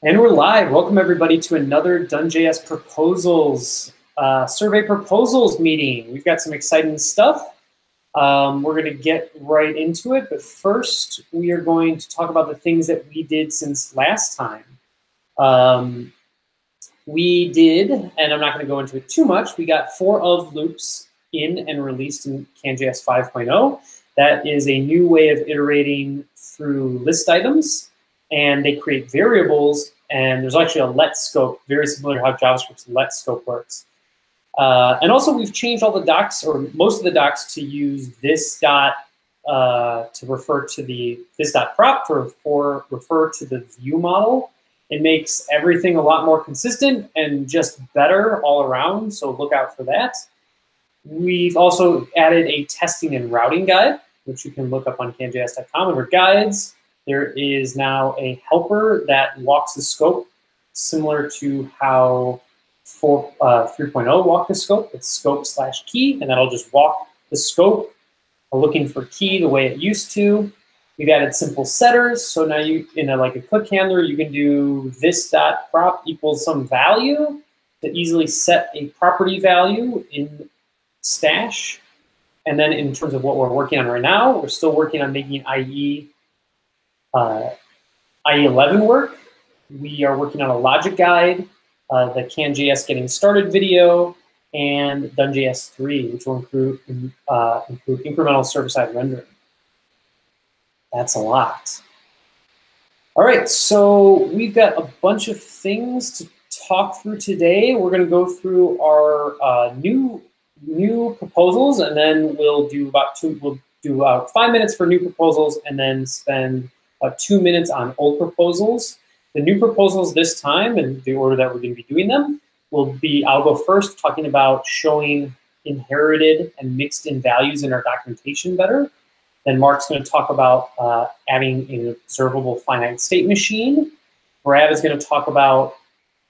And we're live. Welcome everybody to another DoneJS proposals, survey proposals meeting. We've got some exciting stuff. We're going to get right into it, but first we are going to talk about the things that we did since last time. We did, and I'm not going to go into it too much, we got 4 of loops in and released in CanJS 5.0. That is a new way of iterating through list items, and they create variables, and there's actually a let scope, very similar to how JavaScript's let scope works. And also we've changed all the docs, or most of the docs, to use this dot to refer to the, this dot prop to refer to the view model. It makes everything a lot more consistent and just better all around, so look out for that. We've also added a testing and routing guide, which you can look up on canjs.com under guides. There is now a helper that walks the scope, similar to how 3.0 walked the scope. It's scope/key, and that'll just walk the scope, looking for key the way it used to. We've added simple setters, so now you, in a click handler, you can do this dot prop equals some value to easily set a property value in stash. And then in terms of what we're working on right now, we're still working on making IE 11 work. We are working on a logic guide, the CanJS Getting Started video, and DoneJS 3, which will include incremental server-side rendering. That's a lot. All right, so we've got a bunch of things to talk through today. We're going to go through our new proposals, and then we'll do about 5 minutes for new proposals, and then spend 2 minutes on old proposals. The new proposals this time, and the order that we're going to be doing them, will be, I'll go first talking about showing inherited and mixed in values in our documentation better. Then Mark's going to talk about adding an observable finite state machine. Brad is going to talk about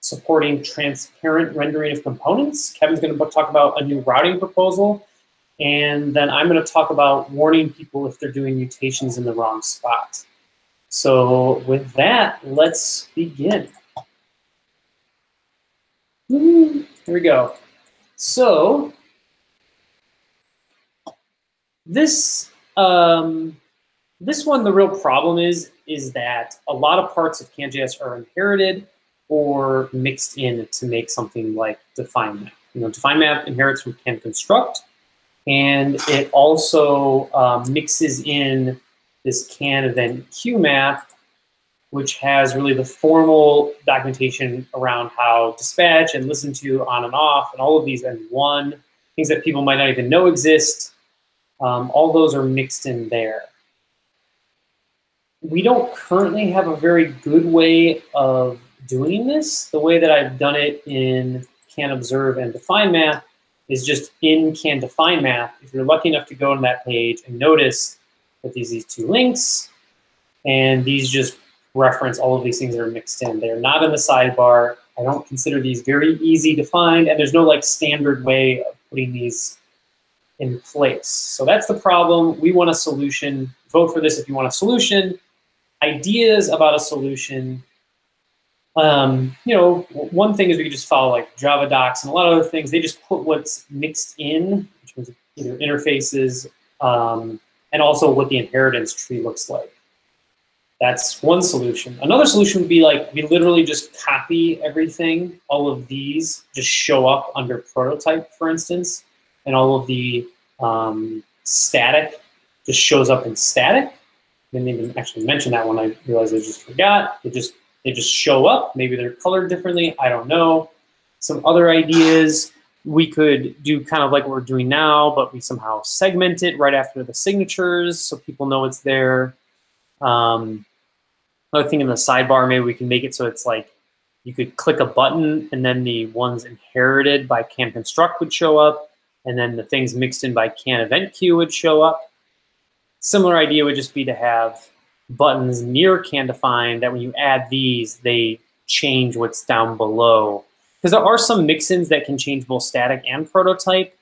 supporting transparent rendering of components. Kevin's going to talk about a new routing proposal. And then I'm going to talk about warning people if they're doing mutations in the wrong spot. So with that, let's begin. Here we go. So this one, the real problem is that a lot of parts of CanJS are inherited or mixed in to make something like define map. Define map inherits from CanConstruct, and it also mixes in this can event queue map, which has really the formal documentation around how dispatch and listen to on and off and all of these and one, things that people might not even know exist. All those are mixed in there. We don't currently have a very good way of doing this. The way that I've done it in CanObserve and DefineMap is just in CanDefineMap. If you're lucky enough to go on that page and notice that these 2 links, and these just reference all of these things that are mixed in. They're not in the sidebar. I don't consider these very easy to find, and there's no standard way of putting these in place. So that's the problem. We want a solution. Vote for this if you want a solution. Ideas about a solution. One thing is we could just follow Java docs, and a lot of other things, they just put what's mixed in terms of either interfaces, and also what the inheritance tree looks like. That's one solution. Another solution would be we literally just copy everything. All of these just show up under prototype, for instance, and all of the static just shows up in static. I didn't even actually mention that one. I realized I just forgot. They just show up. Maybe they're colored differently. I don't know. Some other ideas. We could do kind of like what we're doing now, but we somehow segment it right after the signatures so people know it's there. Another thing in the sidebar, maybe we can make it so it's you could click a button and then the ones inherited by CanConstruct would show up, and then the things mixed in by CanEventQ would show up. Similar idea would just be to have buttons near CanDefine that when you add these, they change what's down below. Because there are some mix-ins that can change both static and prototype.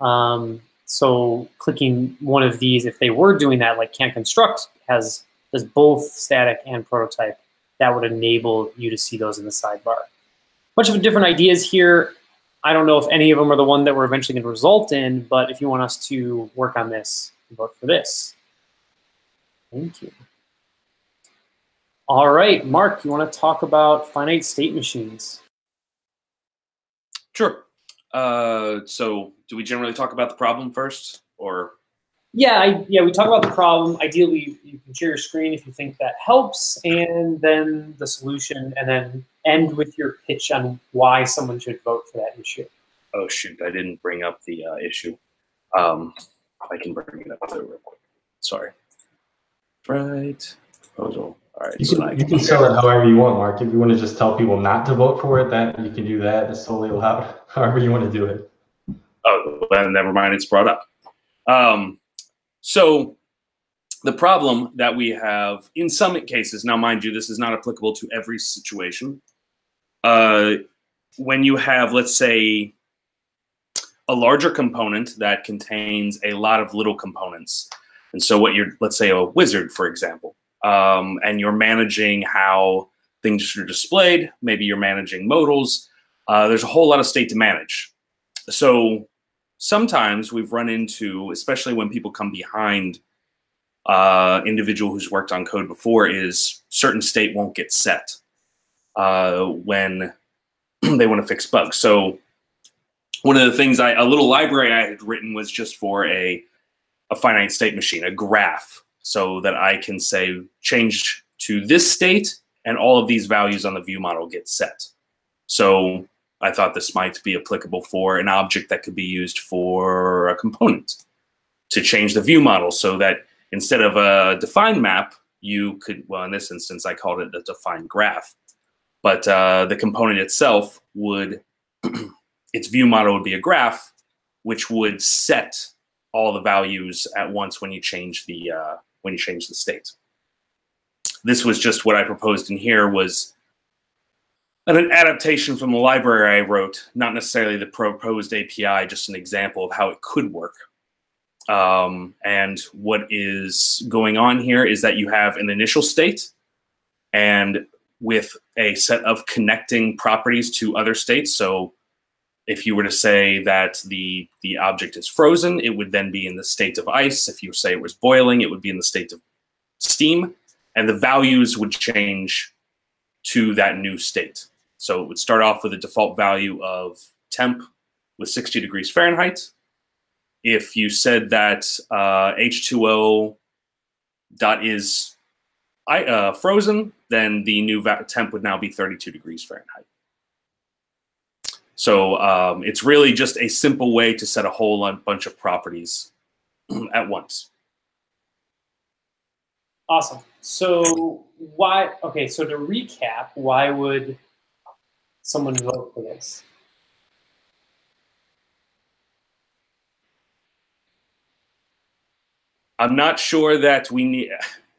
So clicking one of these, if they were doing that, like CanConstruct does both static and prototype. that would enable you to see those in the sidebar. Bunch of different ideas here. I don't know if any of them are the one that we're eventually going to result in, but if you want us to work on this, vote for this. Thank you. All right, Mark, you want to talk about finite state machines? Sure. So do we generally talk about the problem first, or? Yeah, we talk about the problem. Ideally, you can share your screen if you think that helps, and then the solution, and then end with your pitch on why someone should vote for that issue. Oh, shoot, I didn't bring up the issue. I can bring it up real quick. Sorry. Right. Proposal. All right. You can sell it however you want, Mark. If you want to just tell people not to vote for it, that you can do that. It's totally allowed. However you want to do it. Oh, well, never mind. It's brought up. So the problem that we have in some cases, now mind you, this is not applicable to every situation. When you have, let's say, a larger component that contains a lot of little components. And so what you're, let's say a wizard, for example, and you're managing how things are displayed, maybe you're managing modals, there's a whole lot of state to manage. So sometimes we've run into, especially when people come behind individual who's worked on code before, is certain state won't get set when they want to fix bugs. So one of the things a little library I had written was just for a finite state machine, a graph, so that I can say change to this state and all of these values on the view model get set. So I thought this might be applicable for an object that could be used for a component to change the view model, so that instead of a defined map, you could, well, in this instance, I called it a defined graph, but the component itself would, its view model would be a graph, which would set all the values at once when you change the state. This was just what I proposed in here, was an adaptation from the library I wrote, not necessarily the proposed API, just an example of how it could work. And what is going on here is that you have an initial state, and with a set of connecting properties to other states. So if you were to say that the object is frozen, it would then be in the state of ice. If you say it was boiling, it would be in the state of steam, and the values would change to that new state. So it would start off with a default value of temp with 60 degrees Fahrenheit. If you said that H2O dot is frozen, then the new temp would now be 32 degrees Fahrenheit. So it's really just a simple way to set a whole bunch of properties at once. Awesome. So why, okay, so to recap, why would someone vote for this? I'm not sure that we need,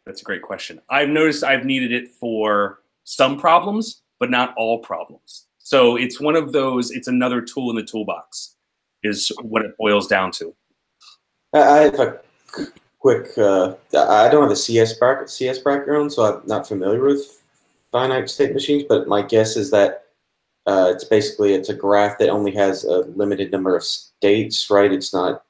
that's a great question. I've noticed I've needed it for some problems, but not all problems. So it's one of those, it's another tool in the toolbox, is what it boils down to. I have a quick, I don't have a CS background, so I'm not familiar with finite state machines, but my guess is that it's a graph that only has a limited number of states, right? It's not,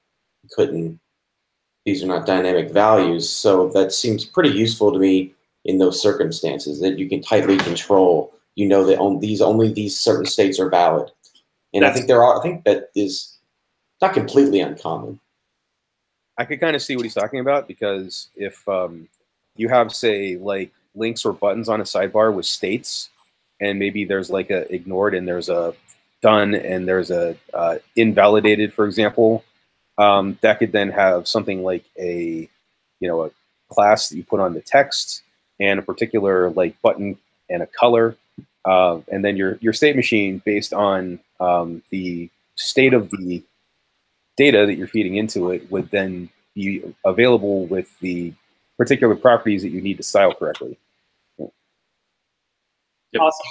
these are not dynamic values. So that seems pretty useful to me in those circumstances, that you can tightly control, you know that only these certain states are valid. And I think that is not completely uncommon. I could kind of see what he's talking about, because if you have, say, like links or buttons on a sidebar with states, and maybe there's like a ignored and there's a done and there's a invalidated, for example, that could then have something like a class that you put on the text and a particular like button and a color, and then your state machine, based on the state of the data that you're feeding into it, would then be available with the particular properties that you need to style correctly. Yep. Awesome.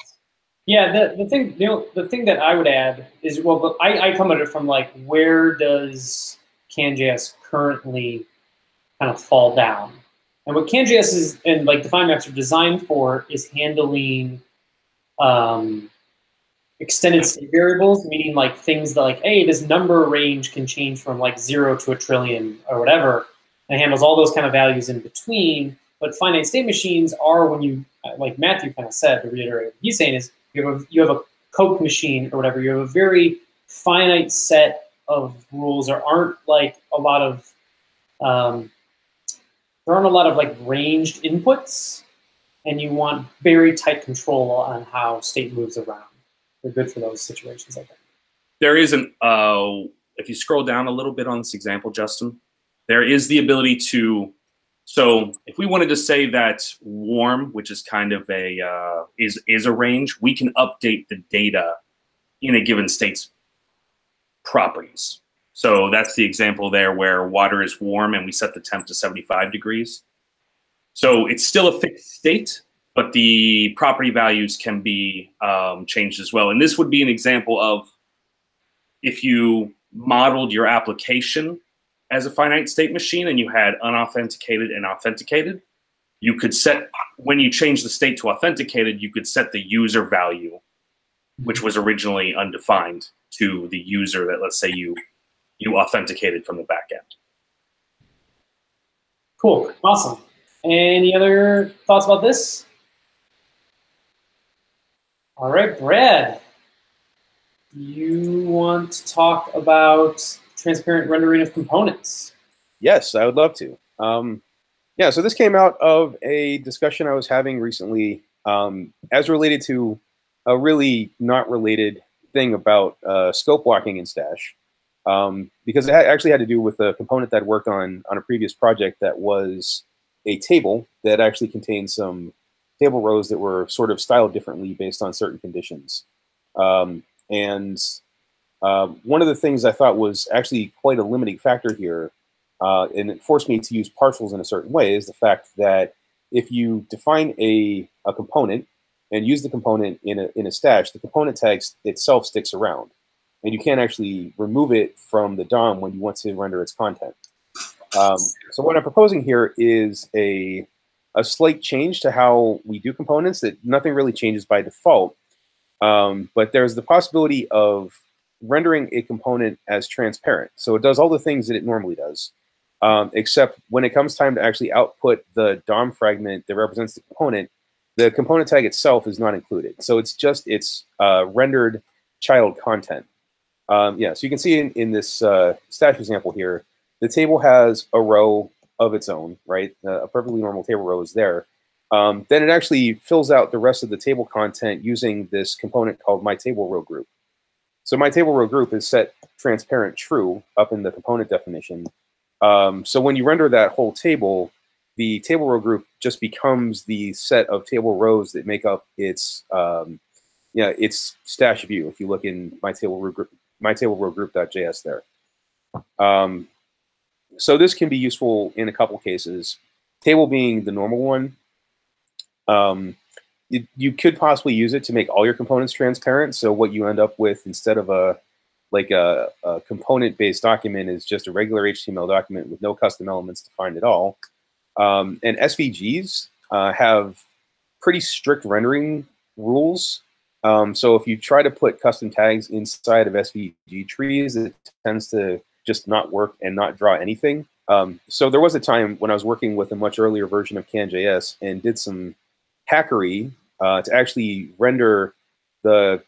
Yeah, the thing that I would add is, well, but I come at it from like, where does CanJS currently kind of fall down? And what CanJS is, and like define maps are designed for, is handling extended state variables, meaning like things that like, hey, this number range can change from like 0 to a trillion or whatever. And it handles all those kind of values in between. But finite state machines are when you, like Matthew kind of said, to reiterate what he's saying is you have a Coke machine or whatever. You have a very finite set of rules. There aren't like a lot of like ranged inputs, and you want very tight control on how state moves around. They're good for those situations, I think. There is an, if you scroll down a little bit on this example, Justin, there is the ability to, so if we wanted to say that warm, which is kind of a, is a range, we can update the data in a given state's properties. So that's the example there where water is warm and we set the temp to 75 degrees. So it's still a fixed state, but the property values can be changed as well. And this would be an example of if you modeled your application as a finite state machine and you had unauthenticated and authenticated, you could set, when you change the state to authenticated, you could set the user value, which was originally undefined, to the user that, let's say, you authenticated from the back end. Cool, awesome. Any other thoughts about this? All right, Brad, you want to talk about transparent rendering of components? Yes, I would love to. Yeah, so this came out of a discussion I was having recently as related to a really not related thing about scope walking in Stash. Because it actually had to do with a component that I worked on a previous project that was a table that actually contained some table rows that were sort of styled differently based on certain conditions. One of the things I thought was actually quite a limiting factor here, and it forced me to use partials in a certain way, is the fact that if you define a component and use the component in a stash, the component tag itself sticks around. And you can't actually remove it from the DOM when you want to render its content. So what I'm proposing here is a slight change to how we do components, that nothing really changes by default. But there's the possibility of rendering a component as transparent. So it does all the things that it normally does, except when it comes time to actually output the DOM fragment that represents the component tag itself is not included. So it's just its rendered child content. Yeah, so you can see in this stash example here, the table has a row of its own, right? A perfectly normal table row is there. Then it actually fills out the rest of the table content using this component called myTableRowGroup. So myTableRowGroup is set transparent true up in the component definition. So when you render that whole table, the table row group just becomes the set of table rows that make up its its stash view. If you look in myTableRowGroup.js there. So this can be useful in a couple cases. Table being the normal one. You could possibly use it to make all your components transparent. So what you end up with instead of a component-based document is just a regular HTML document with no custom elements defined at all. And SVGs have pretty strict rendering rules. So if you try to put custom tags inside of SVG trees, it tends to just not work and not draw anything. So there was a time when I was working with a much earlier version of CanJS and did some hackery to actually render the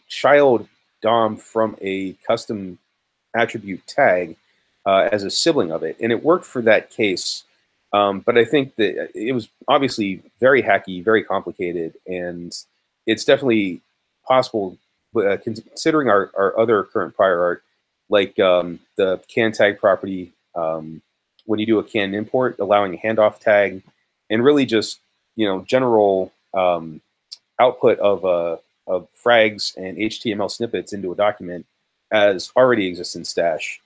child DOM from a custom attribute tag as a sibling of it. And it worked for that case. But I think that it was obviously very hacky, very complicated, and it's definitely possible, considering our other current prior art, like the can tag property, when you do a can import, allowing a handoff tag, and really just general output of frags and HTML snippets into a document as already exists in Stash.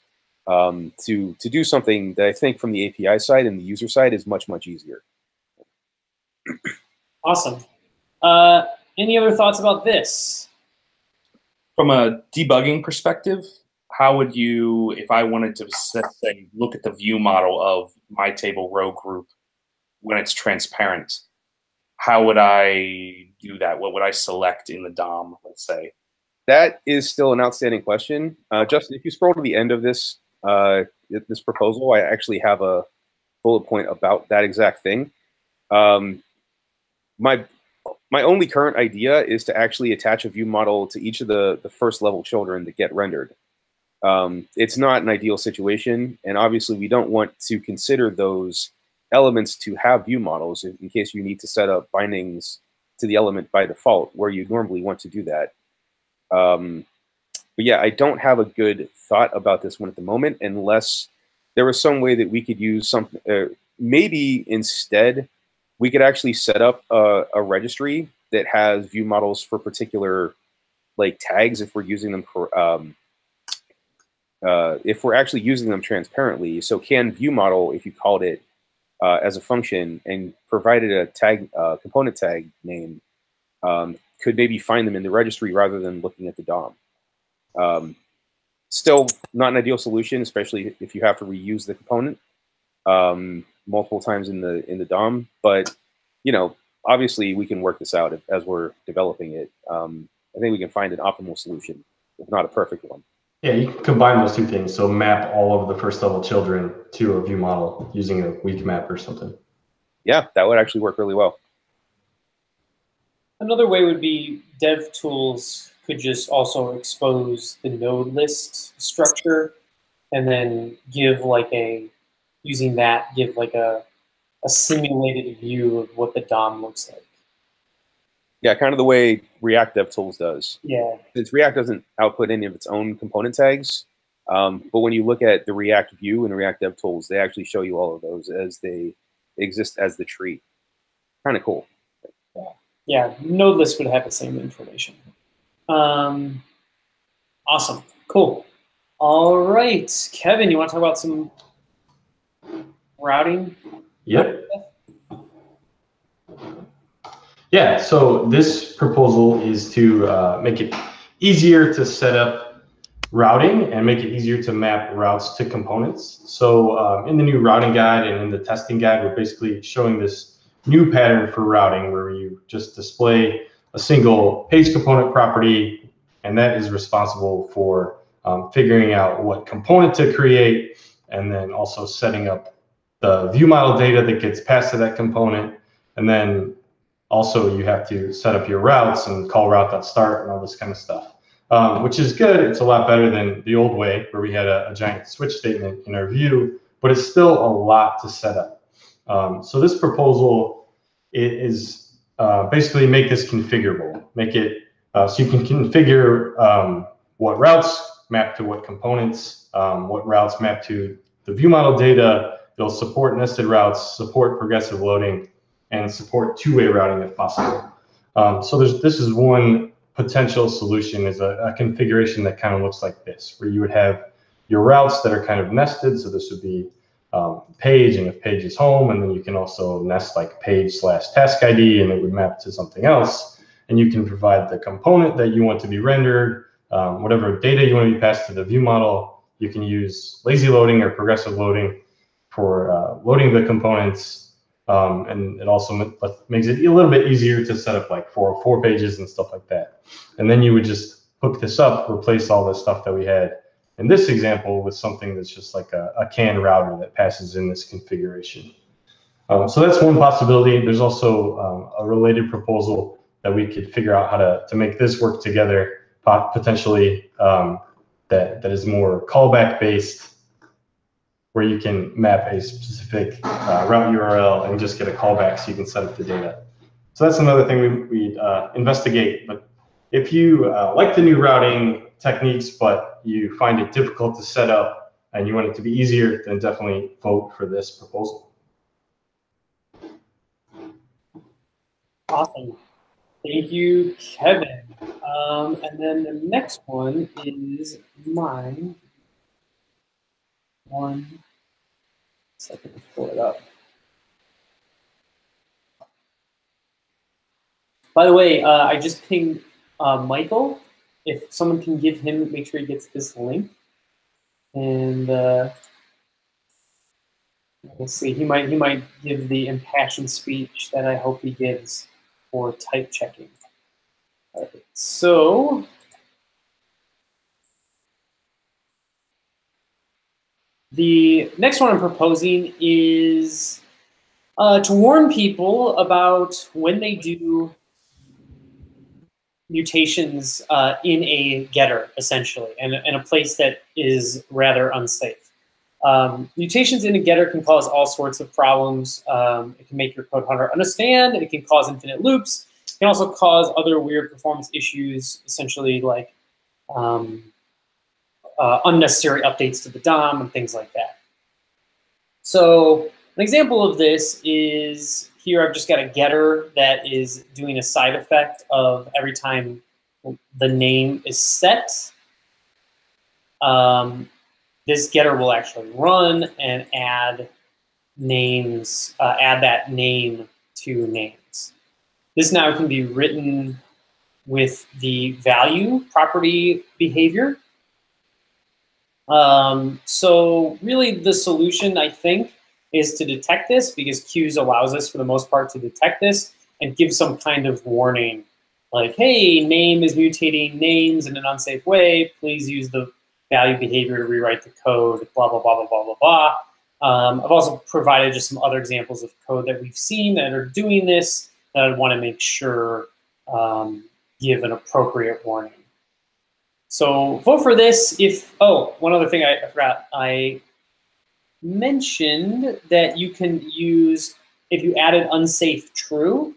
To do something that I think from the API side and the user side is much, much easier. Awesome. Any other thoughts about this? From a debugging perspective, how would you, if I wanted to say, look at the view model of my table row group when it's transparent, how would I do that? What would I select in the DOM, let's say? That is still an outstanding question. Justin, if you scroll to the end of this this proposal, I actually have a bullet point about that exact thing. My only current idea is to actually attach a view model to each of the first level children that get rendered. It's not an ideal situation, and obviously we don't want to consider those elements to have view models in case you need to set up bindings to the element by default where you normally want to do that. But yeah, I don't have a good thought about this one at the moment, unless there was some way that we could use something. Maybe instead, we could actually set up a registry that has view models for particular like tags if we're using them for, if we're actually using them transparently. So can view model, if you called it as a function and provided a tag component tag name, could maybe find them in the registry rather than looking at the DOM. Still not an ideal solution, especially if you have to reuse the component multiple times in the DOM. But you know, obviously we can work this out as we're developing it. I think we can find an optimal solution, if not a perfect one. Yeah, you can combine those two things. So map all of the first level children to a view model using a weak map or something. Yeah, that would actually work really well. Another way would be dev tools could just also expose the node list structure and then give like using that, give like a simulated view of what the DOM looks like. Yeah, kind of the way React DevTools does. Yeah. Since React doesn't output any of its own component tags, but when you look at the React view and React DevTools, they actually show you all of those as they exist as the tree. Kind of cool. Yeah, node list would have the same information. Awesome, cool. All right, Kevin, you want to talk about some routing? Yep. Yeah, so this proposal is to make it easier to set up routing and make it easier to map routes to components. So in the new routing guide and in the testing guide, we're basically showing this new pattern for routing where you just display a single page component property, and that is responsible for figuring out what component to create, and then also setting up the view model data that gets passed to that component. And then also you have to set up your routes and call route.start and all this kind of stuff, which is good. It's a lot better than the old way where we had a giant switch statement in our view, but it's still a lot to set up. So this proposal is basically make this configurable, make it so you can configure what routes map to what components, what routes map to the view model data. It'll support nested routes, support progressive loading, and support two-way routing if possible. So this is one potential solution, is a configuration that kind of looks like this, where you would have your routes that are kind of nested. So this would be page, and if page is home, and then you can also nest like page/task ID, and it would map to something else. And you can provide the component that you want to be rendered, whatever data you want to be passed to the view model. You can use lazy loading or progressive loading for loading the components. And it also makes it a little bit easier to set up like 404 pages and stuff like that. And then you would just hook this up, replace all the stuff that we had in this example with something that's just like a CAN router that passes in this configuration. So that's one possibility. There's also a related proposal that we could figure out how to make this work together, potentially that is more callback based, where you can map a specific route URL and just get a callback so you can set up the data. So that's another thing we investigate. But if you like the new routing techniques, but you find it difficult to set up and you want it to be easier, then definitely vote for this proposal. Awesome. Thank you, Kevin. And then the next one is mine. 1 second to pull it up. By the way, I just pinged Michael. If someone can give him, make sure he gets this link. And we'll see. He might give the impassioned speech that I hope he gives for type checking. All right, so the next one I'm proposing is to warn people about when they do mutations in a getter, essentially, and a place that is rather unsafe. Mutations in a getter can cause all sorts of problems. It can make your code harder to understand. It can cause infinite loops. It can also cause other weird performance issues, essentially like unnecessary updates to the DOM and things like that. So an example of this is here I've just got a getter that is doing a side effect of every time the name is set. This getter will actually run and add names, add that name to names. This now can be written with the value property behavior. So really the solution, I think, is to detect this, because queues allows us for the most part to detect this and give some kind of warning like, hey, name is mutating names in an unsafe way. Please use the value behavior to rewrite the code, blah, blah, blah, blah, blah, blah, blah. I've also provided just some other examples of code that we've seen that are doing this that I want to make sure give an appropriate warning. So vote for this if, oh, one other thing I forgot. I mentioned that you can use, if you added unsafe true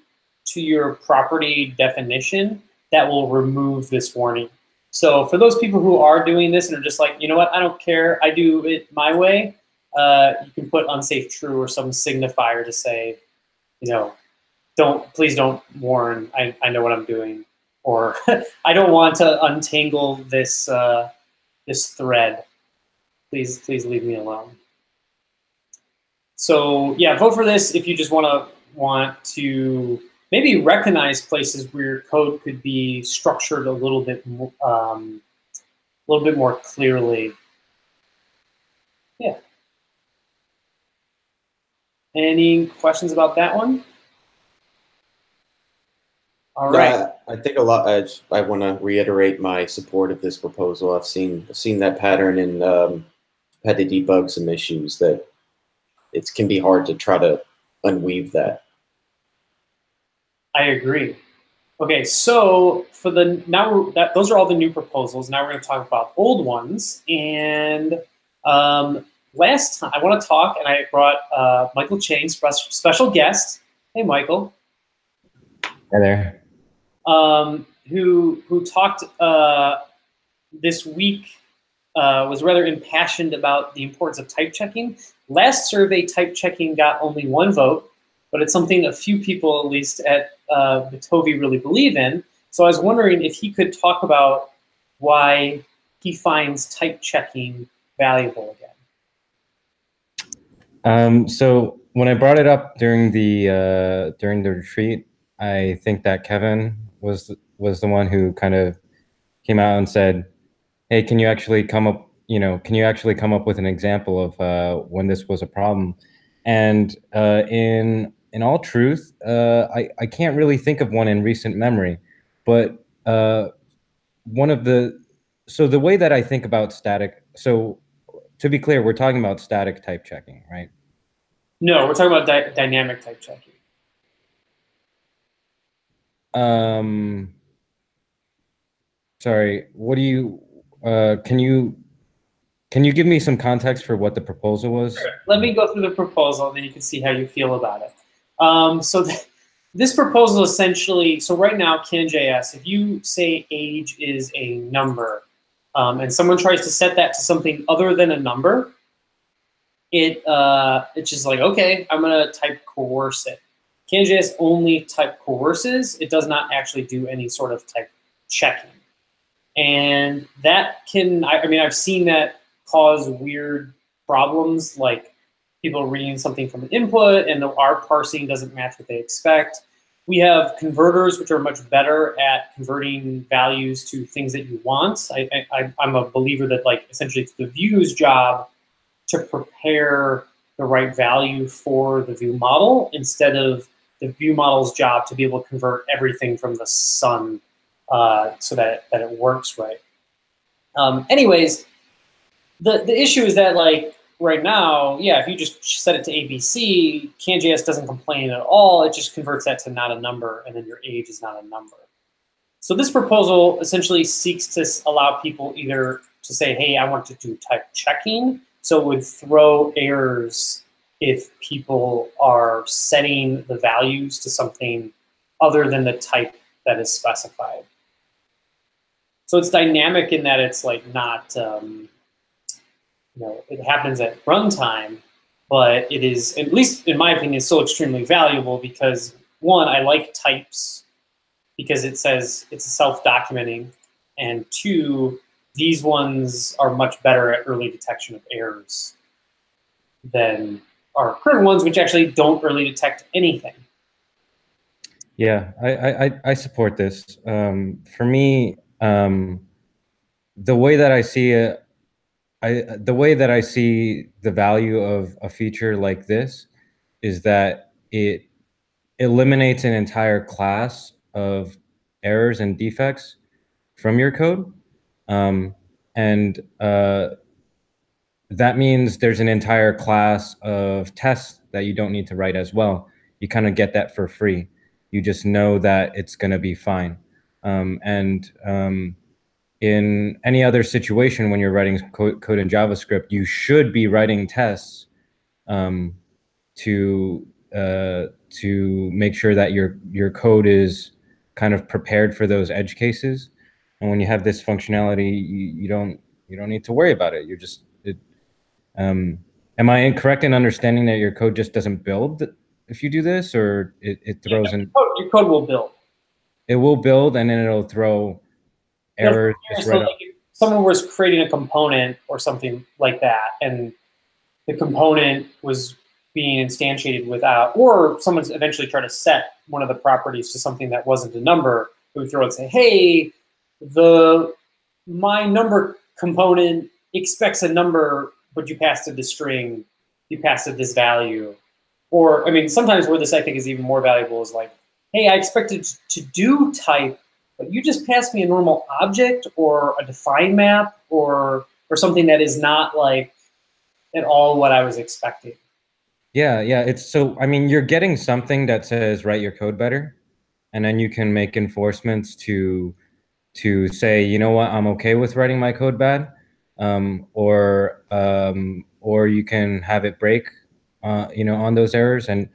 to your property definition, that will remove this warning. So for those people who are doing this and are just like, you know what, I don't care, I do it my way, you can put unsafe true or some signifier to say, you know, please don't warn, I know what I'm doing. Or I don't want to untangle this this thread. Please leave me alone. So yeah, vote for this if you just want to maybe recognize places where your code could be structured a little bit more clearly. Yeah. Any questions about that one? All right. I think a lot. I want to reiterate my support of this proposal. I've seen that pattern and had to debug some issues that it can be hard to try to unweave that. I agree. Okay, so for the those are all the new proposals. Now we're going to talk about old ones. And last time I want to talk, and I brought Michael Chang, special guest. Hey, Michael. Hi there. Who talked this week, was rather impassioned about the importance of type checking. Last survey, type checking got only 1 vote, but it's something a few people, at least at Vitovi, really believe in. So I was wondering if he could talk about why he finds type checking valuable again. So when I brought it up during the retreat, I think that Kevin was the one who kind of came out and said, "Hey, can you actually come up? Can you actually come up with an example of when this was a problem?" And in all truth, I can't really think of one in recent memory, but one of the the way that I think about static. So to be clear, we're talking about static type checking, right? No, we're talking about dynamic type checking. Sorry, what do you, can you give me some context for what the proposal was? Sure. Let me go through the proposal, and then you can see how you feel about it. This proposal essentially, so right now, CanJS, if you say age is a number, and someone tries to set that to something other than a number, it's just like, okay, I'm gonna type coerce it. CanJS only type coerces. It does not actually do any sort of type checking. And that can, I mean, I've seen that cause weird problems, like people reading something from an input and our parsing doesn't match what they expect. We have converters, which are much better at converting values to things that you want. I'm a believer that, like, essentially it's the view's job to prepare the right value for the view model instead of the view model's job to be able to convert everything from the sun so that it works right. Anyways, the issue is that, like, right now, yeah, if you just set it to ABC, CanJS doesn't complain at all. It just converts that to not a number, and then your age is not a number. So this proposal essentially seeks to allow people either to say, hey, I want to do type checking, so it would throw errors if people are setting the values to something other than the type that is specified. So it's dynamic in that it's like not, it happens at runtime, but it is, at least in my opinion, so extremely valuable because, one, I like types because it says it's self-documenting, and two, these ones are much better at early detection of errors than our current ones, which actually don't early detect anything. Yeah, I support this. For me, the way that I see it, the way that I see the value of a feature like this is that it eliminates an entire class of errors and defects from your code. And that means there's an entire class of tests that you don't need to write as well. You kind of get that for free. You just know that it's going to be fine. In any other situation when you're writing code in JavaScript, you should be writing tests to make sure that your code is kind of prepared for those edge cases. And when you have this functionality, you don't need to worry about it. You're just am I incorrect in understanding that your code just doesn't build if you do this, or it throws in? Your code will build. It will build, and then it'll throw errors. So like if someone was creating a component or something like that, and the component was being instantiated without, or someone's eventually tried to set one of the properties to something that wasn't a number, it would throw and say, hey, my number component expects a number, but you passed it the string, you passed it this value. Or, I mean, sometimes where this I think is even more valuable is like, hey, I expected to do type, but you just passed me a normal object or a define map or something that is not like at all what I was expecting. Yeah, it's so, I mean, you're getting something that says write your code better, and then you can make enforcements to say, you know what, I'm okay with writing my code bad, or you can have it break, on those errors, and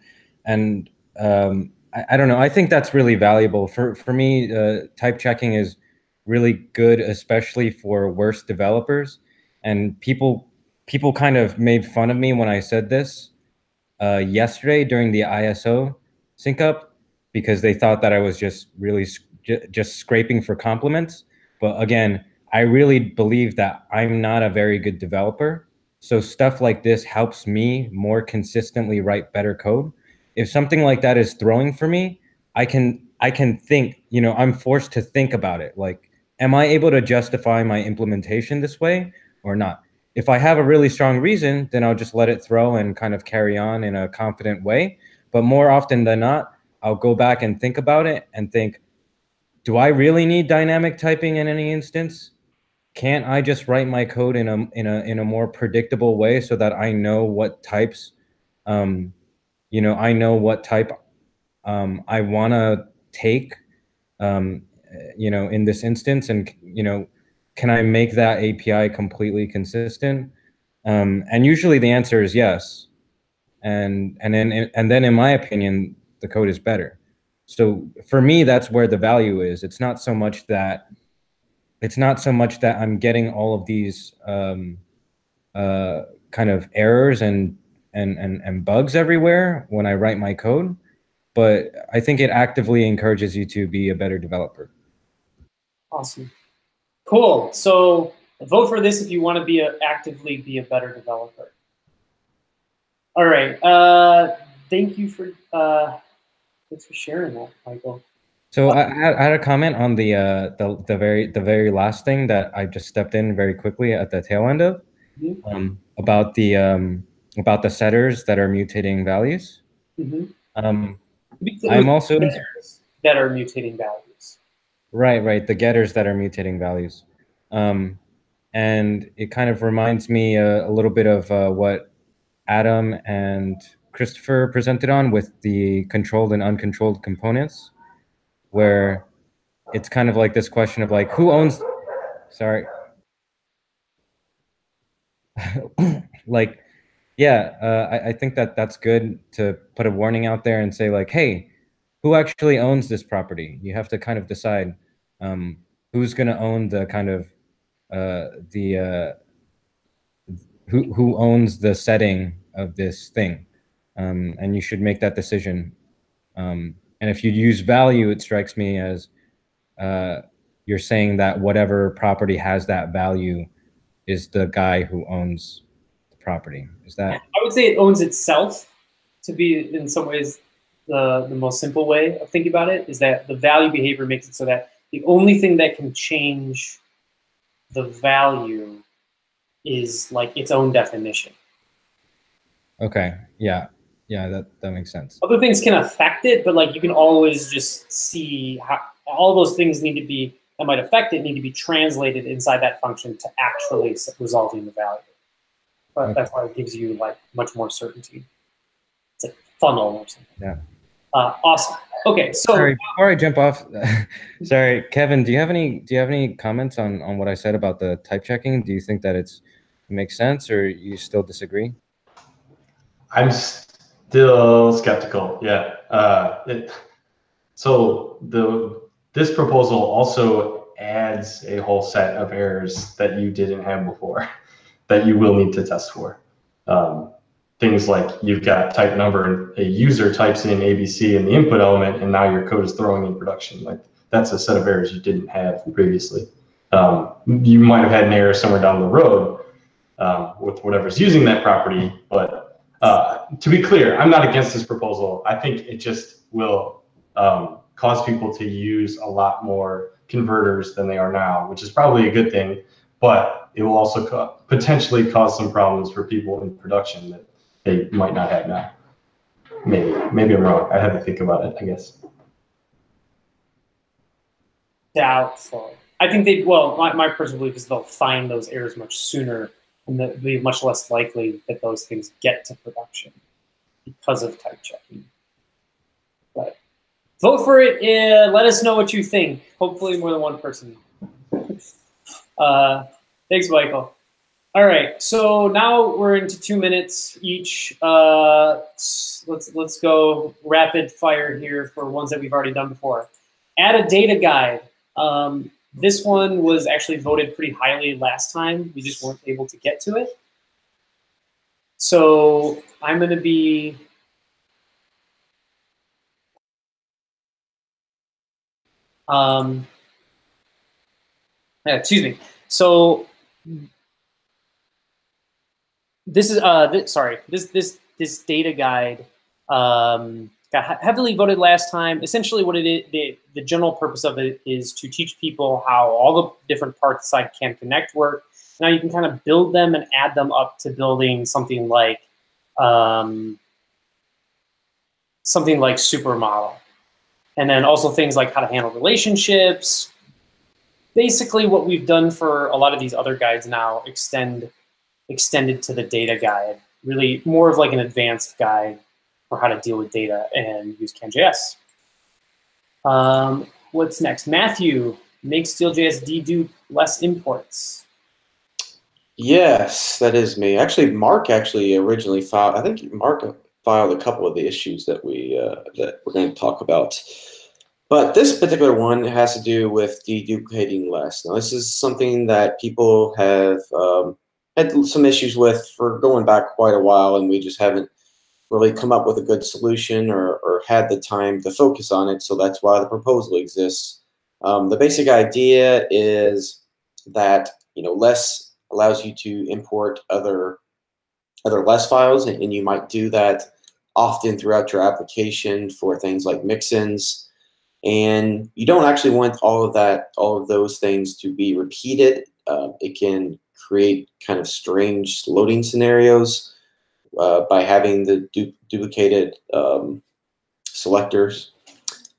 I don't know. I think that's really valuable for me. Type checking is really good, especially for worse developers. And people kind of made fun of me when I said this yesterday during the ISO sync up, because they thought that I was just really just scraping for compliments. But again, I really believe that I'm not a very good developer. So stuff like this helps me more consistently write better code. If something like that is throwing for me, I can think, I'm forced to think about it. Like, am I able to justify my implementation this way or not? If I have a really strong reason, then I'll just let it throw and kind of carry on in a confident way. But more often than not, I'll go back and think about it and think, do I really need dynamic typing in any instance? Can't I just write my code in a more predictable way so that I know what types, I know what type I want to take, in this instance, and can I make that API completely consistent? And usually the answer is yes. And then in my opinion, the code is better. So for me, that's where the value is. It's not so much that I'm getting all of these kind of errors and bugs everywhere when I write my code, but I think it actively encourages you to be a better developer. Awesome. Cool. So vote for this if you want to actively be a better developer. All right. Thank you for Thanks for sharing that, Michael. So I had a comment on the very last thing that I just stepped in very quickly at the tail end of, about the setters that are mutating values. I'm also that are mutating values. Right, the getters that are mutating values, and it kind of reminds me a little bit of what Adam and Christopher presented on with the controlled and uncontrolled components, where it's kind of like this question of like, who owns, sorry, like, yeah, I think that's good to put a warning out there and say like, hey, who actually owns this property? You have to kind of decide who's going to own the kind of who owns the setting of this thing, and you should make that decision. And if you use value, it strikes me as you're saying that whatever property has that value is the guy who owns the property. Is that? I would say it owns itself, to be in some ways the most simple way of thinking about it, is that the value behavior makes it so that the only thing that can change the value is like its own definition. Okay, yeah, that makes sense. Other things can affect it, but like you can always just see how all those things need to be, that might affect it, need to be translated inside that function to actually resolving the value. But okay. That's why it gives you like much more certainty. It's a funnel or something. Yeah. Awesome. Okay, so sorry, before I jump off, sorry, Kevin, do you have any comments on what I said about the type checking? Do you think that it makes sense, or you still disagree? I'm still skeptical. Yeah. This proposal also adds a whole set of errors that you didn't have before that you will need to test for. Things like you've got type number and a user types in ABC in the input element, and now your code is throwing in production. Like that's a set of errors you didn't have previously. You might have had an error somewhere down the road with whatever's using that property, but to be clear, I'm not against this proposal. I think it just will cause people to use a lot more converters than they are now, which is probably a good thing, but it will also potentially cause some problems for people in production that they might not have now. Maybe I'm wrong. I had to think about it, I guess. Doubtful. I think my personal belief is they'll find those errors much sooner, and they'll be much less likely that those things get to production because of type checking. But vote for it. Let us know what you think. Hopefully more than one person. Thanks, Michael. All right, so now we're into 2 minutes each. Let's go rapid fire here for ones that we've already done before. Add a data guide. This one was actually voted pretty highly last time. We just weren't able to get to it. So I'm going to be excuse me. So this is this data guide got heavily voted last time. Essentially, what it is, the general purpose of it is to teach people how all the different parts inside Can Connect work. Now you can kind of build them and add them up to building something like supermodel, and then also things like how to handle relationships. Basically, what we've done for a lot of these other guides now extended to the data guide. Really, more of like an advanced guide for how to deal with data and use CanJS. What's next? Matthew, make StealJS dedupe less imports. Yes, that is me. Actually, Mark originally filed. I think Mark filed a couple of the issues that we're going to talk about. But this particular one has to do with deduplicating less. Now, this is something that people have had some issues with for going back quite a while, and we just haven't really come up with a good solution or had the time to focus on it. So that's why the proposal exists. The basic idea is that less allows you to import other less files, and you might do that often throughout your application for things like mix-ins. And you don't actually want all of those things to be repeated. It can create kind of strange loading scenarios by having the duplicated selectors.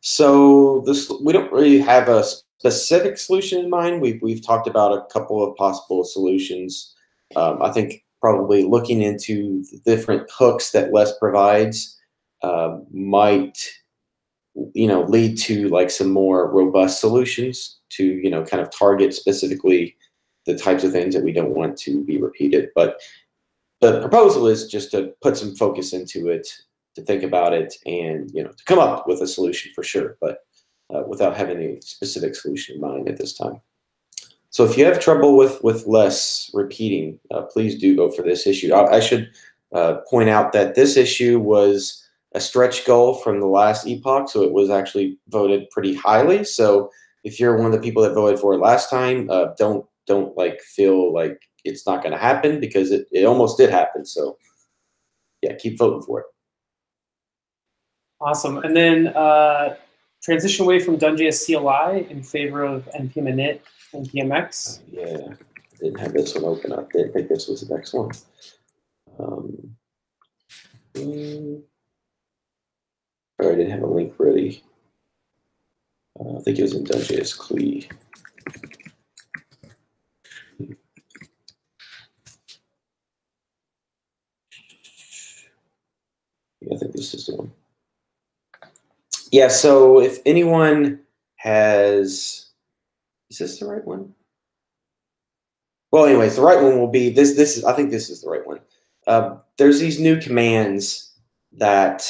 So we don't really have a specific solution in mind. We've talked about a couple of possible solutions. I think probably looking into the different hooks that LESS provides might, lead to like some more robust solutions to, kind of target specifically the types of things that we don't want to be repeated. But the proposal is just to put some focus into it, to think about it, and to come up with a solution for sure, but without having a specific solution in mind at this time. So if you have trouble with LESS repeating, please do go for this issue. I should point out that this issue was a stretch goal from the last epoch, so it was actually voted pretty highly. So if you're one of the people that voted for it last time, don't like feel like it's not going to happen, because it almost did happen. So yeah, keep voting for it. Awesome. And then transition away from DoneJS CLI in favor of npm init and npmx. Yeah, I didn't have this one open up. Didn't think this was the next one. I didn't have a link ready. I think it was in DoneJS CLI. Yeah, I think this is the one. Yeah, so if anyone has, is this the right one? Well, anyways, the right one will be this. I think this is the right one. There's these new commands that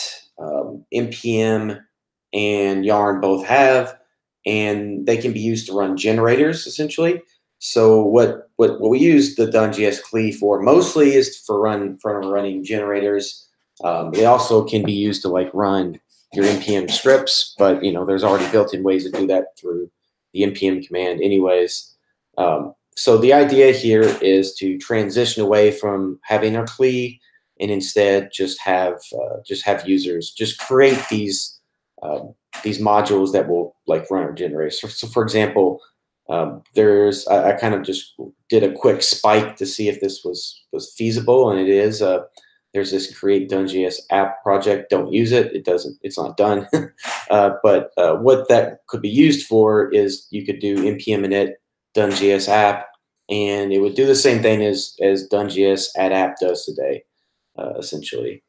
npm and yarn both have, and they can be used to run generators essentially. So what we use the DoneJS CLI for mostly is for running generators. They also can be used to like run your npm scripts, but there's already built-in ways to do that through the npm command anyways. So the idea here is to transition away from having our CLI and instead just have users just create these modules that will like run our generators. So for example, I kind of just did a quick spike to see if this was feasible, and it is. There's this create DoneJS app project. Don't use it. It's not done. But what that could be used for is you could do npm init DoneJS app, and it would do the same thing as DoneJS add app does today, essentially.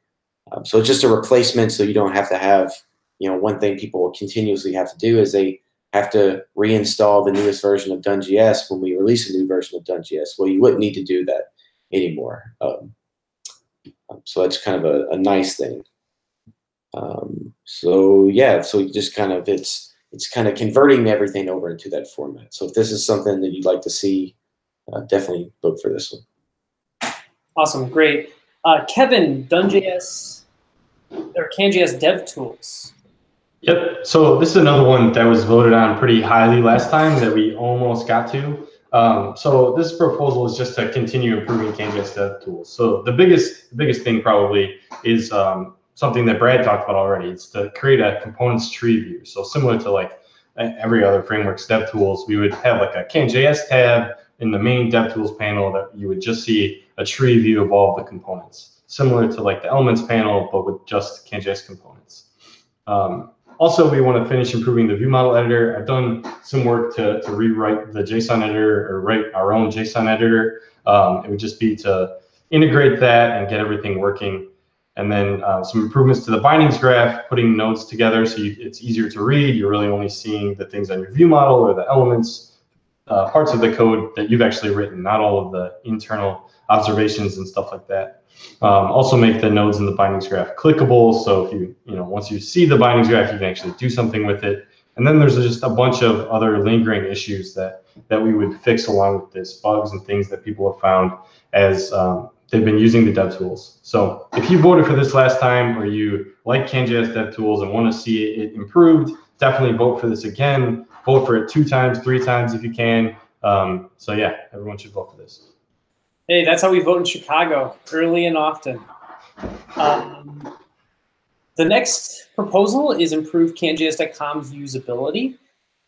So it's just a replacement, so you don't have to have, one thing people will continuously have to do is they have to reinstall the newest version of DoneJS when we release a new version of DoneJS. Well, you wouldn't need to do that anymore. So that's kind of a nice thing. So yeah, so just kind of it's kind of converting everything over into that format. So if this is something that you'd like to see, definitely vote for this one. Awesome, great. Kevin, DoneJS or CanJS dev tools. Yep. So this is another one that was voted on pretty highly last time that we almost got to. So this proposal is just to continue improving CanJS dev tools. So the biggest thing probably is something that Brad talked about already. It's to create a components tree view. So similar to like every other framework's dev tools, we would have like a CanJS tab in the main dev tools panel that you would just see a tree view of all of the components, similar to like the elements panel, but with just CanJS components. Also, we want to finish improving the view model editor. I've done some work to rewrite the JSON editor or write our own JSON editor. It would just be to integrate that and get everything working. And then some improvements to the bindings graph, putting nodes together so it's easier to read. You're really only seeing the things on your view model or the elements, parts of the code that you've actually written, not all of the internal observations and stuff like that. Also make the nodes in the bindings graph clickable, so if you once you see the bindings graph, you can actually do something with it. And then there's just a bunch of other lingering issues that we would fix along with this, bugs and things that people have found as they've been using the dev tools. So if you voted for this last time, or you like CanJS dev tools and want to see it improved, definitely vote for this again. Vote for it 2 times, 3 times if you can. So yeah, everyone should vote for this. Hey, that's how we vote in Chicago, early and often. The next proposal is improve CanJS.com's usability.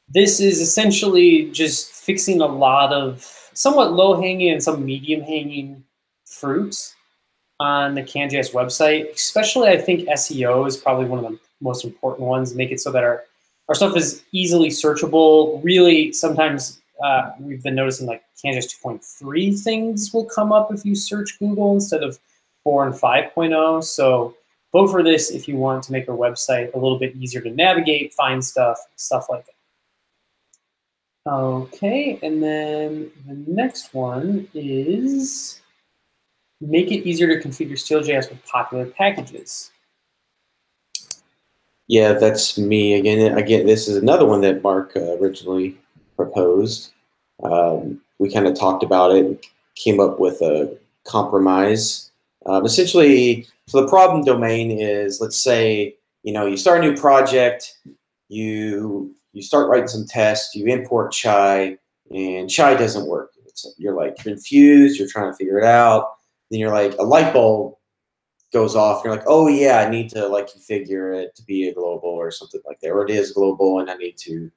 This is essentially just fixing a lot of somewhat low-hanging and some medium-hanging fruit on the CanJS website. Especially, I think SEO is probably one of the most important ones. Make it so that our stuff is easily searchable. Really, sometimes we've been noticing like CanJS 2.3 things will come up if you search Google instead of 4 and 5.0. So vote for this if you want to make our website a little bit easier to navigate, find stuff like that. Okay, and then the next one is make it easier to configure StealJS with popular packages. Yeah, that's me again. This is another one that Mark originally proposed. We kind of talked about it, came up with a compromise. Essentially, so the problem domain is, let's say, you start a new project, you start writing some tests, you import chai, and chai doesn't work. You're like confused, you're trying to figure it out. Then you're like, a light bulb goes off. You're like, oh yeah, I need to like configure it to be a global or something like that, or it is global, and I need to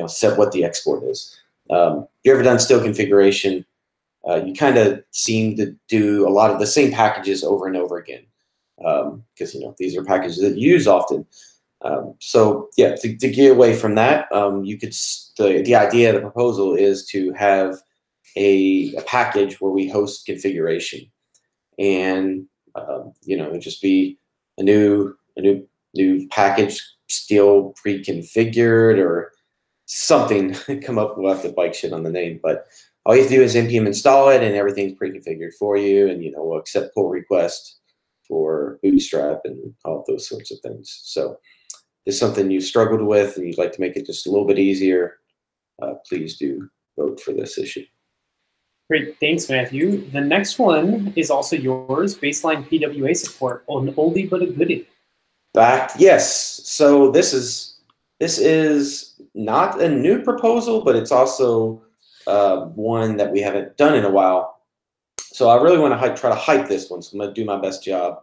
set what the export is. If you ever done still configuration, you kind of seem to do a lot of the same packages over and over again because these are packages that you use often. So yeah, to get away from that, you could the idea of the proposal is to have a package where we host configuration, and it'd just be a new package, still pre-configured or something. Come up, we'll have to bike shit on the name, but all you have to do is npm install it, and everything's pre-configured for you, and we'll accept pull requests for Bootstrap and all of those sorts of things. So if it's something you've struggled with and you'd like to make it just a little bit easier, please do vote for this issue. Great, thanks, Matthew. The next one is also yours, baseline PWA support, an oldie but a goodie. Yes. So this is not a new proposal, but it's also one that we haven't done in a while. So I really want to try to hype this one. So I'm going to do my best job.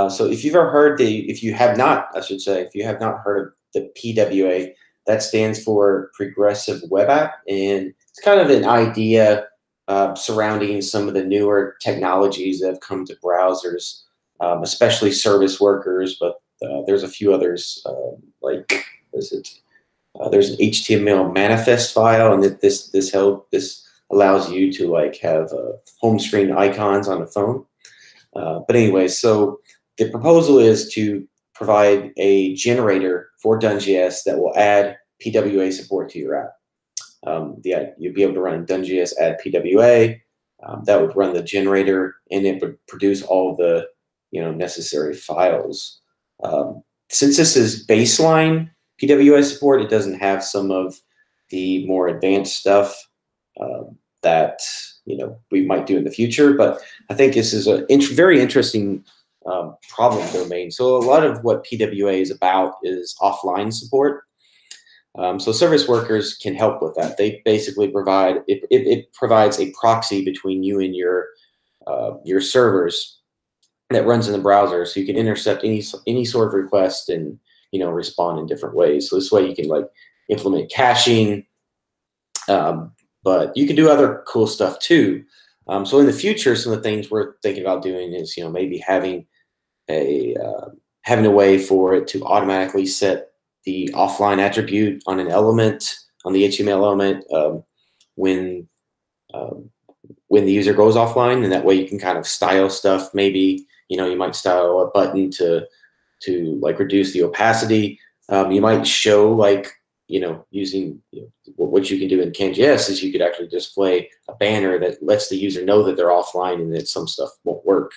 So if you've ever heard if you have not heard of the PWA, that stands for Progressive Web App, and it's kind of an idea surrounding some of the newer technologies that have come to browsers, especially service workers, but there's a few others there's an HTML manifest file, and this allows you to have home screen icons on a phone. But anyway, so the proposal is to provide a generator for DoneJS that will add PWA support to your app. You'd be able to run DoneJS add PWA. That would run the generator, and it would produce all the necessary files. Since this is baseline PWA support, it doesn't have some of the more advanced stuff that we might do in the future. But I think this is a very interesting problem domain. So a lot of what PWA is about is offline support. So service workers can help with that. They basically provide it provides a proxy between you and your servers that runs in the browser, so you can intercept any sort of request and respond in different ways. So this way you can implement caching, but you can do other cool stuff too. So in the future, some of the things we're thinking about doing is maybe having a way for it to automatically set the offline attribute on an element, on the HTML element, when the user goes offline, and that way you can kind of style stuff. Maybe you might style a button to reduce the opacity. You might show using what you can do in CanJS is you could actually display a banner that lets the user know that they're offline and that some stuff won't work.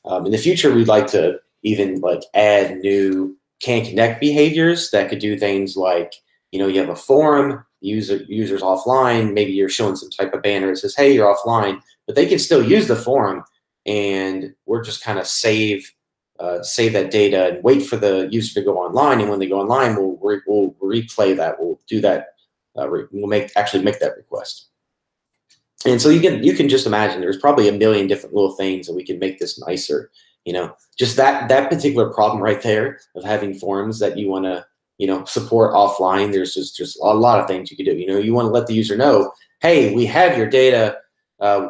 In the future, we'd like to even add new CanConnect behaviors that could do things like, you have a forum, user's offline, maybe you're showing some type of banner that says, hey, you're offline, but they can still use the forum, and we're just kind of save that data and wait for the user to go online, and when they go online, we'll replay that, we'll do that, we'll actually make that request. And so you can just imagine there's probably a million different little things that we can make this nicer. You know, just that particular problem right there of having forms that you want to, you know, support offline. There's just a lot of things you could do. You know, you want to let the user know, hey, we have your data,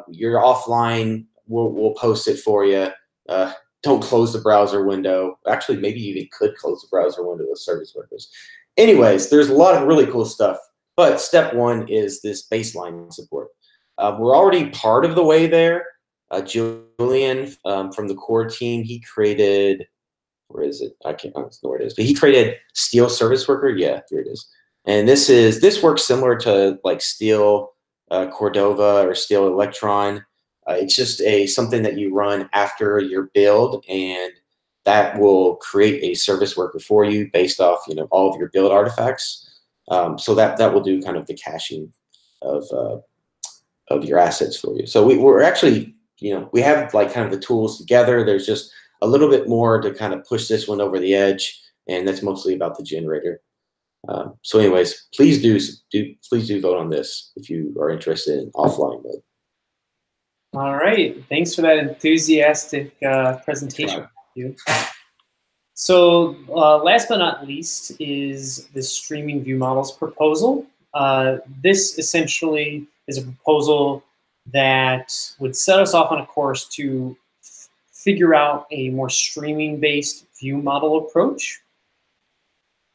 you're offline. We'll post it for you. Don't close the browser window. Actually, maybe you even could close the browser window with service workers. Anyways, there's a lot of really cool stuff. But step one is this baseline support. We're already part of the way there. Julian from the core team, he created, where is it? I don't know where it is, but he created Steel Service Worker. Yeah, here it is. And this works similar to like Steel Cordova or Steel Electron. It's just something that you run after your build, and that will create a service worker for you based off, you know, all of your build artifacts. So that will do kind of the caching of your assets for you. So we're actually, you know, we have like kind of the tools together. There's just a little bit more to kind of push this one over the edge, and that's mostly about the generator. So anyways, please do vote on this if you are interested in offline mode. All right, thanks for that enthusiastic presentation. So last but not least is the streaming view models proposal. This essentially is a proposal that would set us off on a course to figure out a more streaming-based view model approach.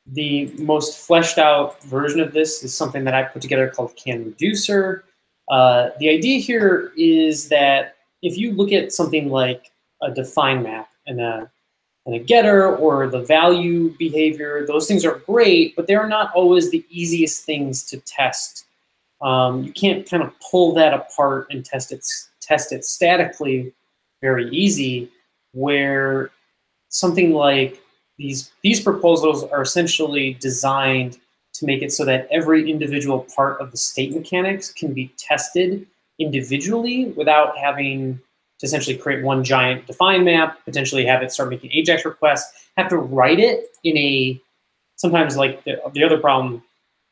The most fleshed out version of this is something that I put together called CanReducer. The idea here is that if you look at something like a define map and a getter or the value behavior, those things are great, but they're not always the easiest things to test. You can't kind of pull that apart and test it statically very easy, where something like these proposals are essentially designed to make it so that every individual part of the state mechanics can be tested individually without having to essentially create one giant define map, potentially have it start making AJAX requests, have to write it in a, sometimes like the other problem,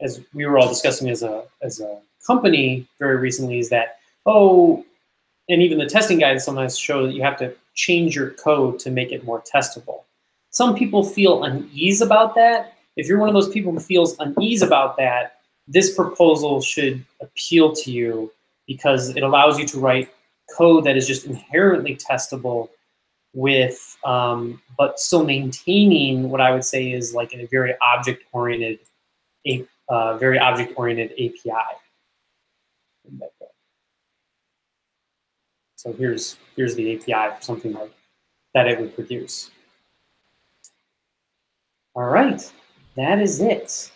as we were all discussing as a company very recently, is that, oh, and even the testing guides sometimes show that you have to change your code to make it more testable. Some people feel unease about that. If you're one of those people who feels unease about that, this proposal should appeal to you because it allows you to write code that is just inherently testable with, but still maintaining what I would say is like a very object-oriented API. So here's the API for something like that it would produce. All right, that is it.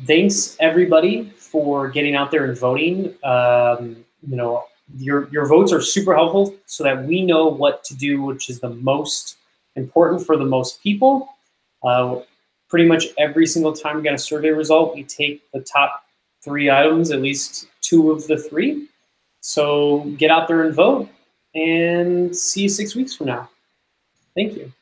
Thanks everybody for getting out there and voting. You know, your votes are super helpful so that we know what to do, which is the most important for the most people. Pretty much every single time we get a survey result, we take the top 3 items, at least 2 of the 3. So get out there and vote, and see you 6 weeks from now. Thank you.